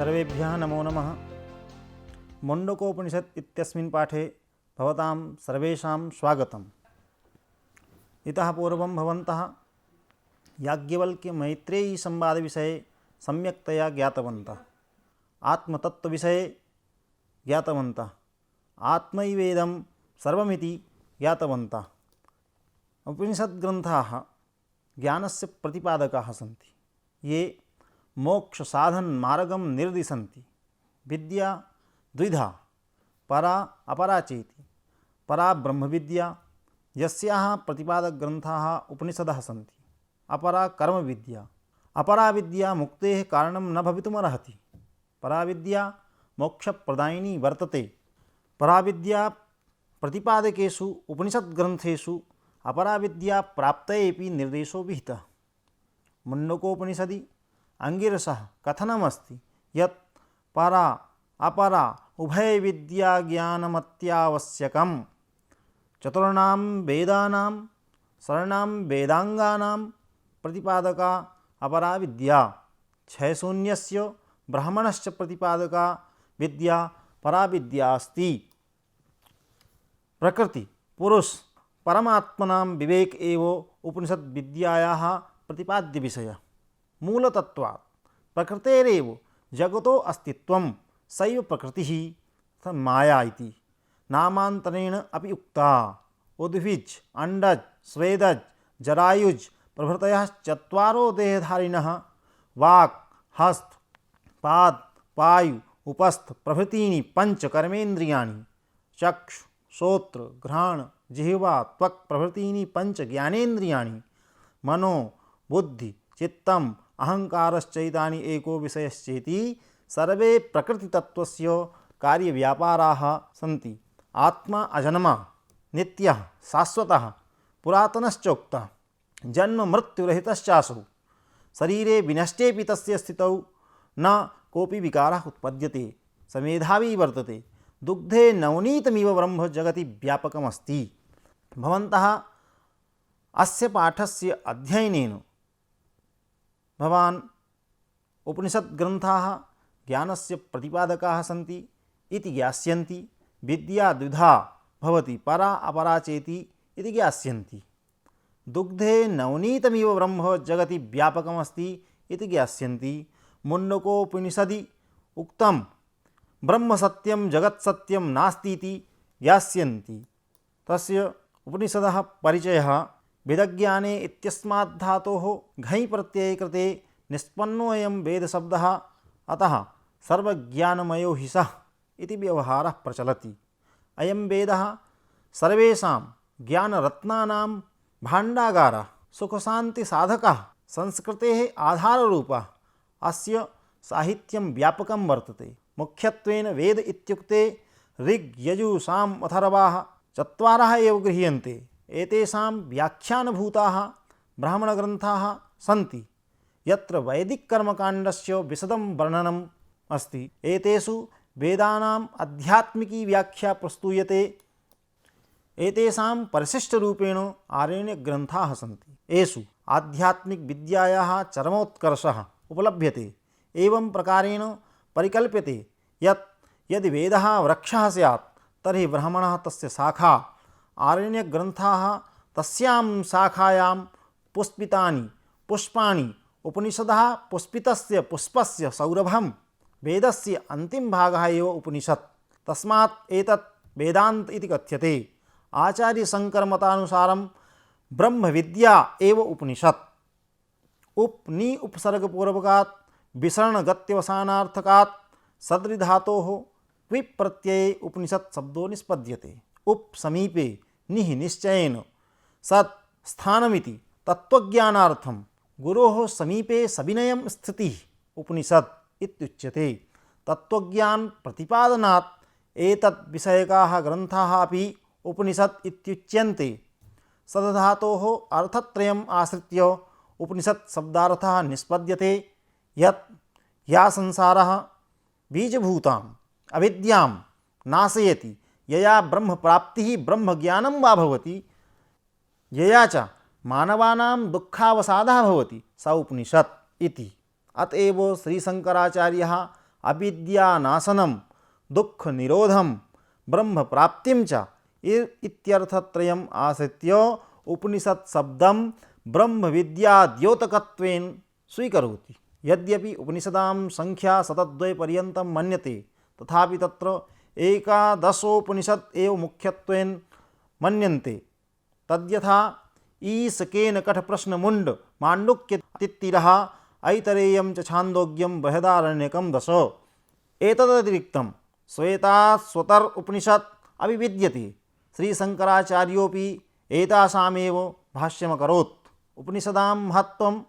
सर्वेभ्यः नमो नमः। मुण्डकोपनिषत् इत्यस्मिन् पाठे भवतां सर्वेषां स्वागतम्। इतः पूर्वं भवन्तः याज्ञवल्क्य-मैत्रेयी संवादविषये सम्यक्तया ज्ञातवन्तः। आत्मतत्त्वविषये ज्ञातवन्तः। आत्मैवेदं सर्वमिति ज्ञातवन्तः। उपनिषद्ग्रन्थाः ज्ञानस्य प्रतिपादकाः सन्ति, ये मोक्षसाधनमार्गं निर्दिशन्ति। विद्या द्विधा, परा अपरा चेति। परा ब्रह्मविद्या, यस्याः प्रतिपादकग्रन्थाः उपनिषदः सन्ति। अपरा कर्मविद्या। अपरा विद्या मुक्तेः कारणं न भवितुमर्हति। परा विद्या मोक्षप्रदायिनी वर्तते। परा विद्या प्रतिपादकेषु उपनिषद्ग्रन्थेषु अपरा विद्या प्राप्तयेऽपि निर्देशो विहितः। मुण्डकोपनिषदि अंगिरसः कथनमस्ति यत् परा अपरा उभयविद्याज्ञानमत्यावश्यकम्। चतुर्णां वेदानां शरणां वेदांगानां प्रतिपादका अपरा विद्या। क्षयशून्यस्य ब्रह्मणस्य प्रतिपादका विद्या परा विद्या अस्ति। प्रकृति पुरुष परमात्मनां विवेक एव उपनिषद्विद्यायाः प्रतिपाद्य विषयः। मूलतत्त्वात् प्रकृतेरेव जगतो अस्तित्वं सैव प्रकृतिः माया इति नामान्तरेण अपि उक्ता। उद्भिज अंडज स्वेदज जरायुज प्रभृतयः चत्वारो देहधारिणः वाक् हस्त पाद पायु उपस्थ प्रभृतीनि पंच कर्मेन्द्रियाणि चक्षु श्रोत्र घ्राण जिह्वा त्वक् प्रभृतीनि पंच ज्ञानेन्द्रियाणि मनो बुद्धि चित्तम् अहंकारश्चैतानि एको विषयश्चेति सर्वे प्रकृतितत्त्वस्य कार्यव्यापाराः सन्ति। आत्मा अजन्मा नित्यः शाश्वतः पुरातनश्चोक्तः जन्म मृत्युरहितश्चासौ शरीरे विनष्टेऽपि तस्य स्थितौ न कोऽपि विकारः उत्पद्यते। समेधावी वर्तते। दुग्धे नवनीतमिव ब्रह्म जगति व्यापकमस्ति। भवन्तः अस्य पाठस्य अध्ययनेन भवान् उपनिषद्ग्रन्थाः ज्ञानस्य प्रतिपादकाः सन्ति इति ज्ञास्यन्ति। विद्या द्विधा भवति, परा अपरा चेति इति ज्ञास्यन्ति। दुग्धे नवनीतमिव ब्रह्म जगति व्यापकमस्ति इति ज्ञास्यन्ति। मुण्डकोपनिषदि उक्तं ब्रह्म सत्यं जगत् सत्यं नास्ति इति ज्ञास्यन्ति। तस्य उपनिषदः परिचयः वेदज्ञाने इत्यस्मात् धातोः घञ् प्रत्यये कृते निष्पन्नोऽयं वेदशब्दः, अतः सर्वज्ञानमयो हि सः इति व्यवहारः प्रचलति। अयं वेदः सर्वेषां ज्ञानरत्नानां भाण्डागारः, सुखशान्तिसाधकः, संस्कृतेः आधाररूपः। अस्य साहित्यं व्यापकं वर्तते। मुख्यत्वेन वेद इत्युक्ते ऋग् यजुः साम अथर्वाः चत्वारः एव गृह्यन्ते। एतेषां व्याख्यानभूताः ब्राह्मणग्रन्थाः सन्ति, यत्र वैदिककर्मकाण्डस्य विशदं वर्णनम् अस्ति। एतेषु वेदानाम् आध्यात्मिकी व्याख्या प्रस्तूयते। एतेषां परिशिष्टरूपेण आरण्यग्रन्थाः सन्ति। एषु आध्यात्मिकविद्यायाः चरमोत्कर्षः उपलभ्यते। एवं प्रकारेण परिकल्प्यते यत् यदि वेदः वृक्षः स्यात् तर्हि ब्राह्मणः तस्य शाखा, आरण्यग्रन्थाः तस्यां शाखायां पुष्पितानि पुष्पाणि। उपनिषदः पुष्पितस्य पुष्पस्य सौरभं वेदस्य अन्तिमभागः एव उपनिषत्। तस्मात् एतत् वेदान्त इति कथ्यते। आचार्यशङ्करमतानुसारं ब्रह्मविद्या एव उपनिषत्। उपनि उपसर्गपूर्वकात् विसरणगत्यवसानार्थकात् सदृधातोः क्विप् प्रत्यये उपनिषत् शब्दो निष्पद्यते। उप समीपे निः निश्चयेन सत् स्थानमिति तत्त्वज्ञानार्थं गुरोः समीपे सविनयं स्थितिः उपनिषत् इत्युच्यते। तत्त्वज्ञान प्रतिपादनात् एतद् विषयकाः ग्रन्थाः अपि उपनिषत् इत्युच्यन्ते। सदधातोः अर्थत्रयम् आश्रित्य उपनिषत् शब्दार्थः निष्पद्यते। यत् या संसारः बीजभूताम् अविद्यां नाशयति, यया ब्रह्मप्राप्तिः ब्रह्मज्ञानं वा भवति, यया च मानवानां दुःखावसादः भवति सा उपनिषत् इति। अतएव श्रीशंकराचार्यः अविद्यानाशनं दुःखनिरोधं ब्रह्मप्राप्तिं च इत्यर्थत्रयम् आश्रित्य उपनिषत् शब्दं ब्रह्मविद्याद्योतकत्वेन स्वीकरोति। यद्यपि उपनिषदां संख्या 102 पर्यन्तं मन्यते, तथापि तत्र एकादशोपनिषत् एव मुख्यत्वेन मन्यन्ते। तद्यथा ईशकेन कठप्रश्नमुण्ड माण्डुक्यतित्तिरः ऐतरेयं च छान्दोग्यं बृहदारण्यकं 10। एतदतिरिक्तं श्वेताश्वतर उपनिषत् अपि विद्यते। श्रीशङ्कराचार्योऽपि एतासामेव भाष्यमकरोत्। उपनिषदां महत्त्वं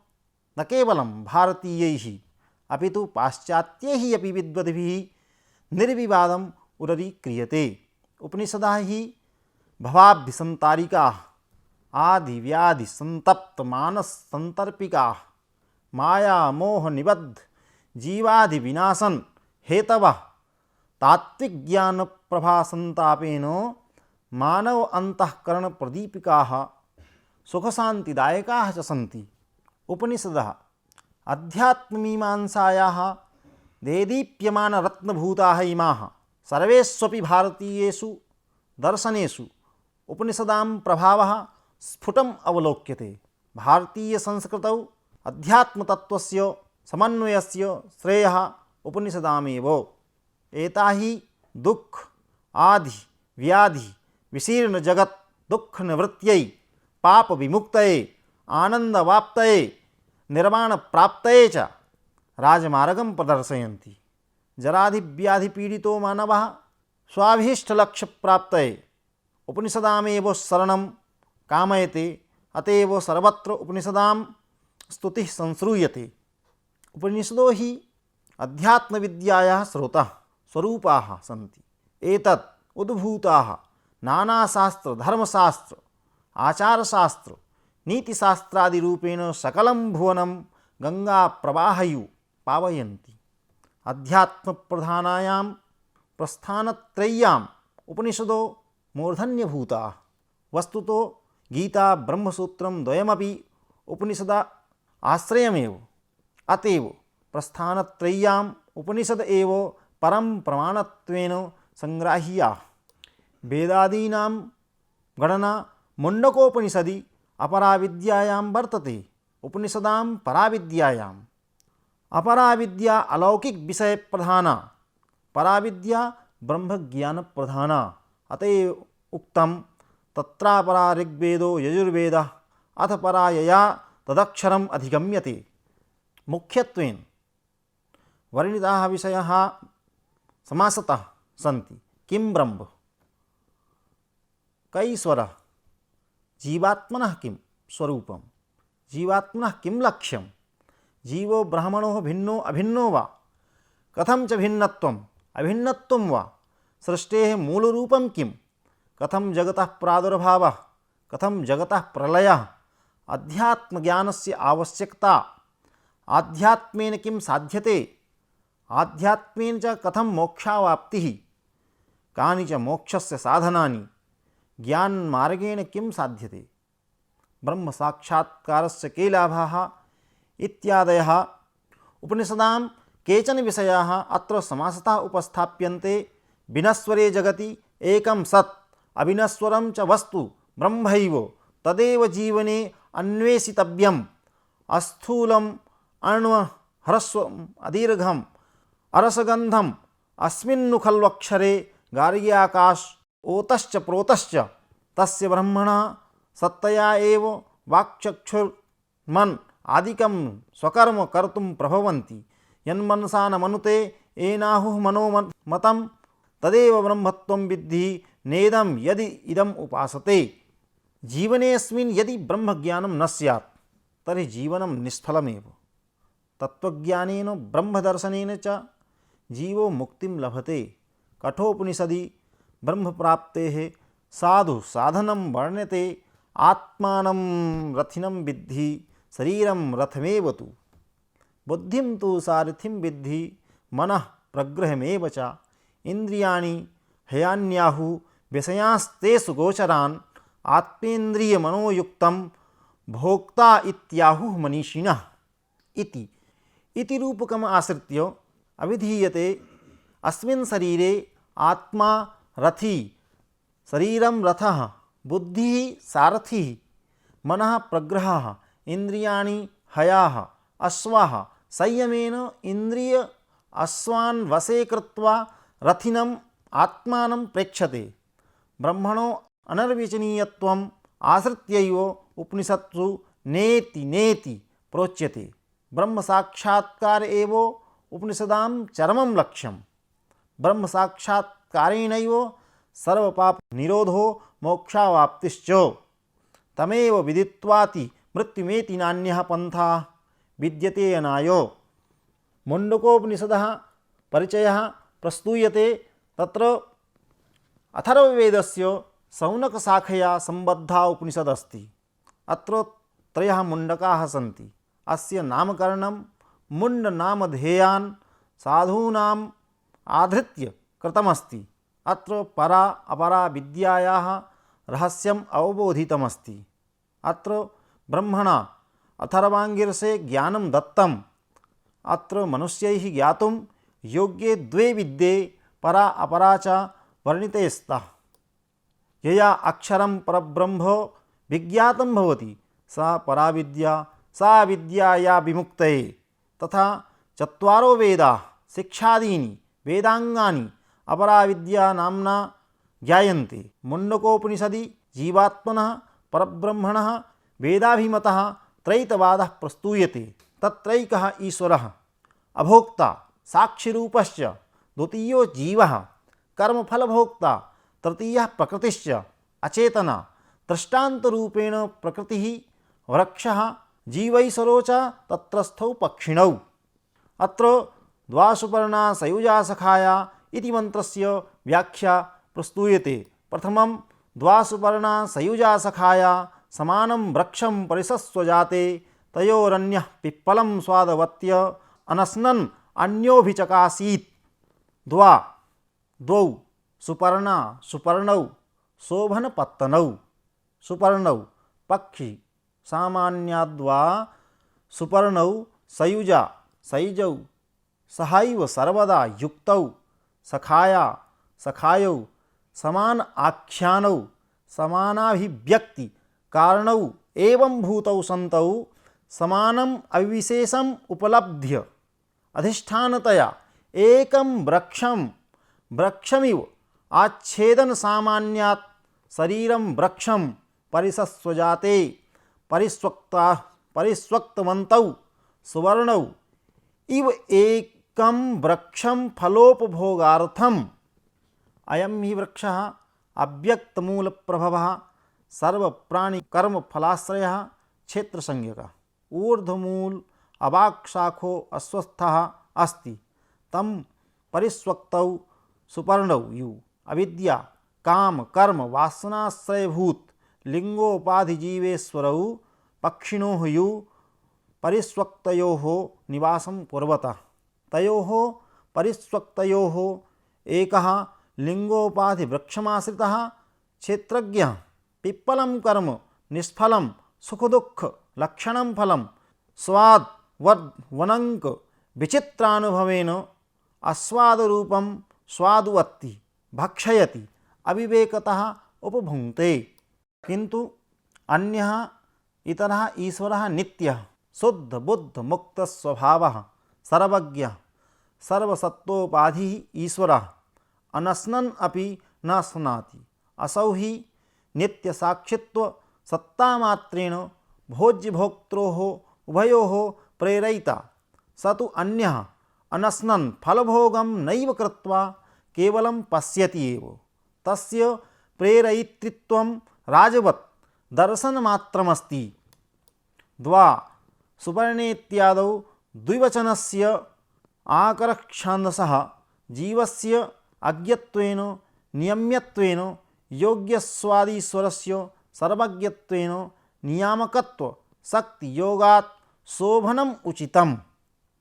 न केवलं भारतीयैः अपि तु पाश्चात्यैः अपि विद्वद्भिः निर्विवादम् उदरीक्रियते। उपनिषदाः हि भवाभ्यसन्तारिकाः आदिव्याधिसन्तप्तमानससन्तर्पिकाः मायामोहनिबद्ध जीवादिविनाशन हेतवः तात्विकज्ञानप्रभासन्तापेन मानव अंतःकरणप्रदीपिकाः सुखशान्तिदायकाः च सन्ति। उपनिषदः अध्यात्ममीमांसायाः देदीप्यमानरत्नभूताः इमाः। सर्वेष्वपि भारतीयेषु दर्शनेषु उपनिषदां प्रभावः स्फुटम् अवलोक्यते। भारतीयसंस्कृतौ अध्यात्मतत्त्वस्य समन्वयस्य श्रेयः उपनिषदामेव। एता हि दुःख आदि व्याधि विशीर्ण जगत् दुःखनिवृत्त्यै पापविमुक्तये आनन्दवाप्तये निर्वाणप्राप्तये च राजमार्गं प्रदर्शयन्ति। जरादिव्याधिपीडितो मानवः स्वाभीष्टलक्ष्यप्राप्तये उपनिषदामेव शरणं कामयते। अतएव सर्वत्र उपनिषदां स्तुतिः संश्रूयते। उपनिषदो हि अध्यात्मविद्यायाः स्रोतः स्वरूपाः सन्ति। एतत् उद्भूताः नानाशास्त्र धर्मशास्त्र आचारशास्त्र नीतिशास्त्रादिरूपेण सकलं भुवनं गङ्गाप्रवाहयु पावयन्ति। अध्यात्मप्रधानायां प्रस्थानत्रय्याम् उपनिषदो मूर्धन्यभूताः। वस्तुतो गीता ब्रह्मसूत्रं द्वयमपि उपनिषद आश्रयमेव। अतएव प्रस्थानत्रय्याम् उपनिषद एव परं प्रमाणत्वेन संग्राह्याः। वेदादीनां गणना मुण्डकोपनिषदि अपराविद्यायां वर्तते। उपनिषदां पराविद्यायाम् अपराविद्या अलौकिक विषय प्रधाना, पराविद्या ब्रह्मज्ञानप्रधाना। अतएव उक्तं तत्रापरा ऋग्वेदो यजुर्वेदः अथ परा यया तदक्षरम् अधिगम्यते। मुख्यत्वेन वर्णिताः विषयाः समासतः सन्ति। किं ब्रह्म, कैश्वरः, जीवात्मनः किं स्वरूपं, जीवात्मनः किं लक्ष्यं, जीवो ब्रह्मणो भिन्नो अभिन्नो वा, कथं च भिन्नत्वम् अभिन्नत्वं वा, सृष्टेः मूलरूपं किं, कथं जगतः प्रादुर्भावः, कथं जगतः प्रलयः, अध्यात्मज्ञानस्य आवश्यकता, आध्यात्मेन किं साध्यते, आध्यात्मेन च कथं मोक्षावाप्तिः, कानि च मोक्षस्य साधनानि, ज्ञानमार्गेण किं साध्यते, ब्रह्मसाक्षात्कारस्य के लाभाः इत्यादयः उपनिषदां केचन विषयाः अत्र समासतः उपस्थाप्यन्ते। विनश्वरे जगति एकं सत् अविनश्वरं च वस्तु ब्रह्मैव तदेव जीवने अन्वेषितव्यम्। अस्थूलम् अण्वह्रस्वम् अदीर्घम् अरसगन्धम् अस्मिन्नु खल्वक्षरे गार्ग्याकाश ओतश्च प्रोतश्च तस्य ब्रह्मणः सत्तया एव वाक्चक्षुर्मन् आदिकं स्वकर्म कर्तुं प्रभवन्ति। यन्मनसा न मनुते येनाहुः मनोमतं तदेव ब्रह्मत्वं विद्धि नेदं यदि इदम् उपासते। जीवनेऽस्मिन् यदि ब्रह्मज्ञानं न स्यात् तर्हि जीवनं निष्फलमेव। तत्त्वज्ञानेन ब्रह्मदर्शनेन च जीवो मुक्तिं लभते। कठोपनिषदि ब्रह्मप्राप्तेः साधु साधनं वर्ण्यते। आत्मानं रथिनं विद्धि शरीरं रथमेव तु, बुद्धिं तु सारथिं विद्धि मनः प्रग्रहमेव च। इन्द्रियाणि हयान्याहुः विषयांस्तेषु गोचरान् आत्मेन्द्रियमनोयुक्तं भोक्ता इत्याहुः मनीषिणः। इति रूपकम् आश्रित्य अभिधीयते। अस्मिन् शरीरे आत्मा रथी, शरीरं रथः, बुद्धिः सारथिः, मनः प्रग्रहः, इंद्रियाणि हयाः, अश्वाः। संयमेन इंद्रिय अश्वान् वशे कृत्वा रथिनम् आत्मानं प्रेक्षते। ब्रह्मणो अनिर्वचनीयत्वम् आश्रित्यैव उपनिषत्सु नेति नेति प्रोच्यते। ब्रह्म साक्षात्कार एव उपनिषदां चरमं लक्ष्यम्। ब्रह्म साक्षात्कारेणैव सर्वपाप निरोधो मोक्षावाप्तिश्च। तमेव विदित्वाति मृत्युमेति नान्यः पन्था विद्यते अनाय। मुण्डकोपनिषदः परिचयः प्रस्तूयते। तत्र अथर्ववेदस्य शौनकशाखया सम्बद्धा उपनिषदस्ति। अत्र त्रयः मुण्डकाः सन्ति। अस्य नामकरणं मुण्डनामधेयान् साधूनाम् आधृत्य कृतमस्ति। अत्र परा अपरा विद्यायाः रहस्यम् अवबोधितमस्ति। अत्र ब्रह्मणा अथर्वाङ्गिरसे ज्ञानं दत्तम्। अत्र मनुष्यैः ज्ञातुं योग्ये द्वे विद्ये परा अपरा च वर्णिते स्तः। यया अक्षरं परब्रह्म विज्ञातं भवति सा परा विद्या, सा विद्या या विमुक्तये। तथा चत्वारो वेदाः शिक्षादीनि वेदाङ्गानि अपरा विद्या नाम्ना ज्ञायन्ते। मुण्डकोपनिषदि जीवात्मनः परब्रह्मणः वेदाभिमतः त्रैतवादः प्रस्तूयते। तत्रैकः ईश्वरः अभोक्ता साक्षिरूपश्च, द्वितीयो जीवः कर्मफलभोक्ता, तृतीयः प्रकृतिश्च अचेतना। दृष्टान्तरूपेण प्रकृतिः वृक्षः, जीवैश्वरो च तत्रस्थौ पक्षिणौ। अत्र द्वासुपर्णा सयुजा सखाया इति मन्त्रस्य व्याख्या प्रस्तूयते। प्रथमं द्वासुपर्णा सयुजा सखाया समानं वृक्षं परिसस्वजाते, तयोरन्यः पिप्पलं स्वादवत्य अनस्नन् अन्योभिचकासीत्। द्वौ सुपर्णा सुपर्णौ शोभनपत्तनौ। सुपर्णौ पक्षि सामान्याद्वा सुपर्णौ सयुजा सैजौ सहैव सर्वदा युक्तौ। सखाया सखायौ समान आख्यानौ समानाभिव्यक्ति कारणौ एवं भूतौ सन्तौ समानम् अविशेषम् उपलब्ध्य अधिष्ठानतया एकं वृक्षमिव आच्छेदन सामान्यात् शरीरं वृक्षं परिसस्वजाते परिस्वक्तवन्तौ सुवर्णौ इव एकं वृक्षं फलोपभोगार्थम्। अयं हि वृक्षः अव्यक्तमूलप्रभवः सर्वप्राणिकर्मफलाश्रयः क्षेत्रसंज्ञकः। ऊर्ध्वमूल अवाक्शाखो अस्वस्थः अस्ति। तं परिस्वक्तौ सुपर्णौ यु अविद्या काम कर्म वासनाश्रयभूत लिंगोपाधिजीवेश्वरौ पक्षिणोः यु परिस्वक्तयोः निवासं कुर्वतः। तयोः परिस्वक्तयोः एकः लिंगोपाधिवृक्षमाश्रितः क्षेत्रज्ञः। पिप्पलं कर्म निष्फलं सुखदुःख लक्षणं फलं स्वाद वनंक विचित्रानुभवेन आस्वादरूपं स्वादुवत्ति भक्षयति अविवेकतः उपभुङ्क्ते। किन्तु अन्यः इतरः ईश्वरः नित्यः शुद्ध बुद्ध मुक्त स्वभावः सर्वज्ञः सर्वसत्त्वोपाधिः ईश्वरः अनश्नन् अपि न स्नाति। असौ हि नित्यसाक्षित्व सत्तामात्रेण भोज्यभोक्त्रोः उभयोः प्रेरयिता। स तु अन्यः अनश्नन् फलभोगं नैव कृत्वा केवलं पश्यति एव। तस्य प्रेरयितृत्वं राजवत् दर्शनमात्रमस्ति। द्वा सुपर्णेत्यादौ द्विवचनस्य आकरछन्दसः जीवस्य अज्ञत्वेन नियम्यत्वेन योग्यस्वादीश्वरस्य सर्वज्ञत्वेन नियामकत्व शक्ति योगात् शोभनम् उचितम्।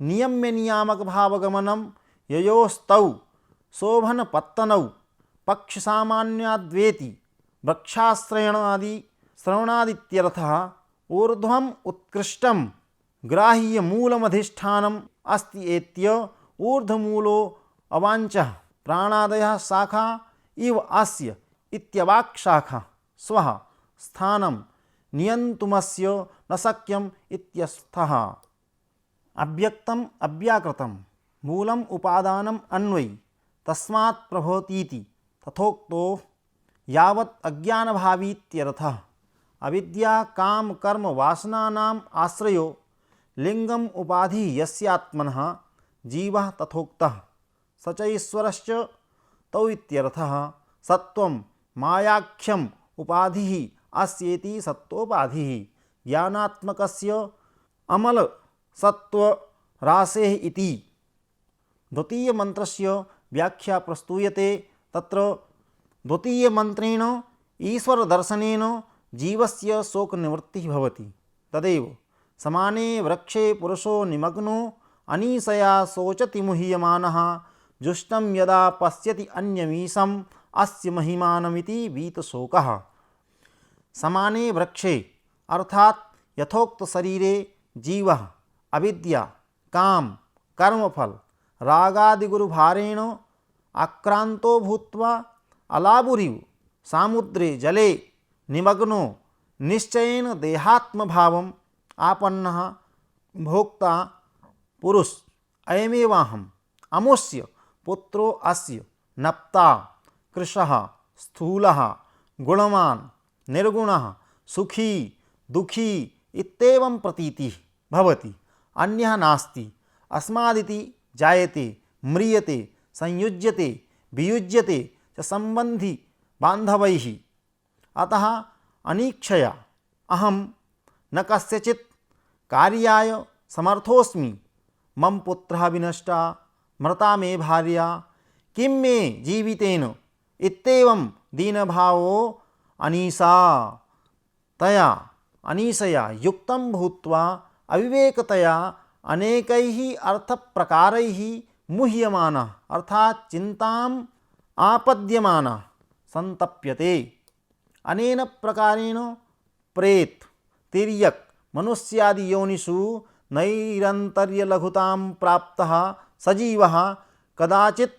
नियम्य नियामक भावगमनं ययोस्तौ शोभनपत्तनौ पक्षसामान्याद्वेति वृक्षाश्रयणादि श्रवणादित्यर्थः। ऊर्ध्वम् उत्कृष्टं ग्राह्यमूलमधिष्ठानम् अस्ति एत्य ऊर्ध्वमूलो अवाञ्चः प्राणादयः शाखा इव अस्य इत्यवाक् शाखा स्वः स्थानं नियन्तुमस्य न शक्यम् इत्यस्थः। अव्यक्तम् अव्याकृतं मूलम् उपादानम् अन्वयी तस्मात् प्रभवतीति तथोक्तो यावत् अज्ञानभावीत्यर्थः। अविद्या काम कर्म वासनानाम् आश्रयो लिंगम उपाधि यस्यात्मनः जीवः तथोक्तः स च ईश्वरश्च तौ इत्यर्थः। सत्वं मायाख्यम् उपाधिः अस्येति सत्वोपाधिः ज्ञानात्मकस्य अमल सत्वराशेः इति। द्वितीय मंत्रस्य व्याख्या प्रस्तूयते। तत्र द्वितीय मंत्रेण ईश्वर दर्शनेन जीवस्य शोक निवृत्तिः भवति। तदेव समाने वृक्षे पुरुषो निमग्नो अनीशया शोचति मुह्यमानः जुष्टं यदा पश्यति अन्यमीशम् अस्य महिमानमिति वीतशोकः। समाने वृक्षे अर्थात यथोक्त शरीरे जीवः अविद्या काम कर्मफल रागादिगुरुभारेण आक्रांतो भूत्वा अलाबुरिव सामुद्रे जले निमग्नो निश्चयेन देहात्मभावम् आपन्नः भोक्ता पुरुष अयमेवाहम् अमुस्य पुत्रो अस्य नप्ता कृशः स्थूलः गुणवान् निर्गुणः सुखी दुखी इत्येवं प्रतीतिः भवति। अन्यः नास्ति। अस्मादिति जायते म्रियते संयुज्यते वियुज्यते च संबंधी बांधवैः। अतः अनीक्षया अहम न कस्यचित् कार्याय समर्थोस्मि। मम पुत्रः विनष्टा मृता मे भार्या किं मे जीवितेन इत्येवं दीनभावो अनीशा तया अनीशया युक्तं भूत्वा अविवेकतया अनेकैः अर्थप्रकारैः मुह्यमानः अर्थात् चिन्ताम् आपद्यमानः संतप्यते। अनेन प्रकारेण प्रेत तिर्यक मनुष्यादि योनिषु नैरन्तर्यलघुतां प्राप्तः सजीवः कदाचित्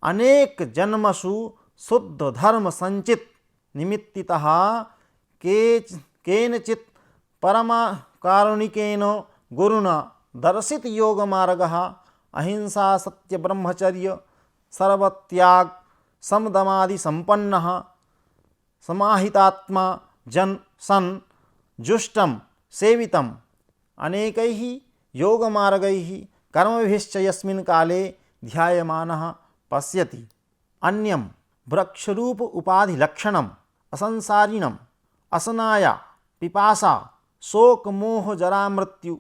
अनेक जन्मसु शुद्ध धर्म संचित निमित्तितः केनचित् परमकारुणिकेन गुरुणा दर्शित योगमार्गः अहिंसा सत्य ब्रह्मचर्य सर्वत्याग समदमादि संपन्नः समाहितात्मा जन सन जुष्टम सेवितम अनेकैः योगमार्गैः कर्मभिश्च यस्मिन् काले ध्यायमानः पश्यति। अन्यं वृक्षरूप उपाधि लक्षणम असंसारिणम असनाया पिपासा शोक मोह जरा मृत्यु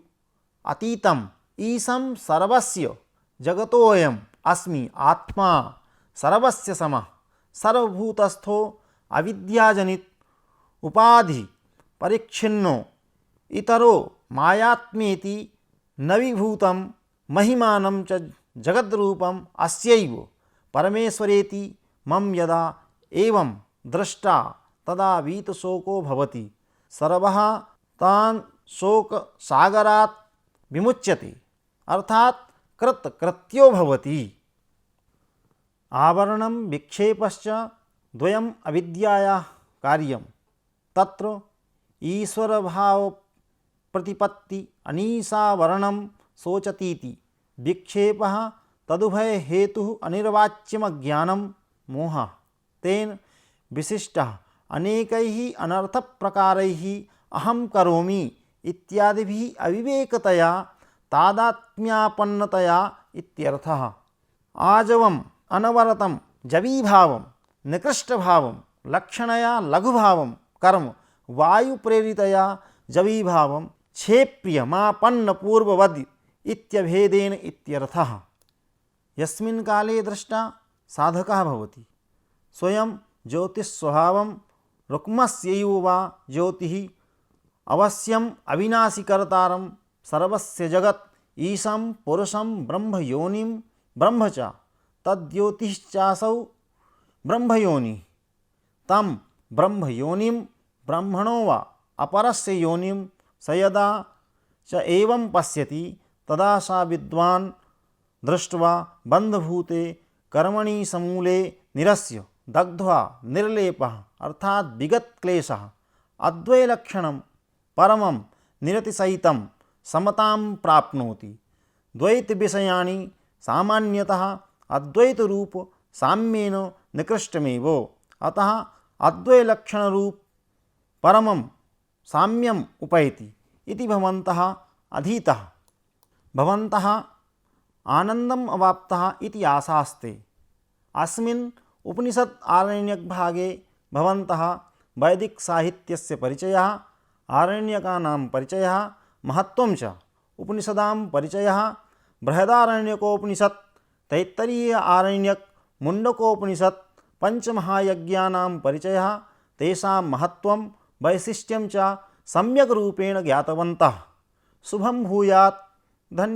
अतीतम ईशं सर्वस्य जगतोऽयम् अस्मि आत्मा सर्वस्य समः सर्वभूतस्थो अविद्याजनित उपाधि परिच्छिन्नो इतरो मायात्मेति न विभूतं महिमानं च जगद्रूपम् अस्यैव परमेश्वरेति मम यदा एवं दृष्टा तदा वीतशोको भवति। सर्वः तान् शोक सागरात् विमुच्यते अर्थात् कृतकृत्यो भवति। आवरणं विक्षेपश्च द्वयम् अविद्यायाः कार्यं। तत्र ईश्वरभाव प्रतिपत्ति अनीशावरणं शोचतीति विक्षेपः तदुभय हेतुः अनिर्वाच्यमज्ञानं मोहः। तेन विशिष्टः अनेकैः अनर्थप्रकारैः अहं करोमि इत्यादिभिः अविवेकतया तादात्म्यापन्नतया इत्यर्थः। आजवम् अनवरतं जवीभावं निकृष्टभावं लक्षणया लघुभावं कर्म वायुप्रेरितया जवीभावं क्षेप्यमापन्नपूर्ववद् इत्यभेदेन इत्यर्थः। यस्मिन् काले दृष्टा साधकः भवति स्वयं ज्योतिस्वभावं रुक्मस्यैव वा ज्योतिः अवश्यम् अविनाशिकर्तारं सर्वस्य जगत् ईशं पुरुषं ब्रह्मयोनिं ब्रह्म च तद्योतिश्चासौ ब्रह्मयोनिः। तं ब्रह्मयोनिं ब्रह्मणो वा अपरस्य योनिं स यदा च एवं पश्यति तदा सा विद्वान् दृष्ट्वा बन्धभूते कर्मणि समूले निरस्य दग्ध्वा निर्लेपः अर्थात विगत क्लेशः अद्वैलक्षणं परमं निरतिसहितं समतां प्राप्नोति। द्वैत विषयाणि सामान्यतः अद्वैत रूप साम्येन निकृष्टमेव। अतः अद्वैलक्षण रूप परमं साम्यम उपैति इति भवन्तः अधीतः। भवन्तः आनन्दम् अवाप्तः इति आशास्ते। अस्मिन् उपनिषद आरण्यक भागे भवन्तः वैदिक साहित्यस्य परिचयः, आरण्यकानां परिचयः, महत्त्वं च उपनिषदां परिचयः, बृहदारण्यकोपनिषत्, तैत्तरीय आरण्यक, मुण्डकोपनिषत्, पंचमहायज्ञानां परिचयः, तेषां महत्त्वं वैशिष्ट्यं च सम्यक् रूपेण ज्ञातवन्तः। शुभं भूयात्। धन्यवादः।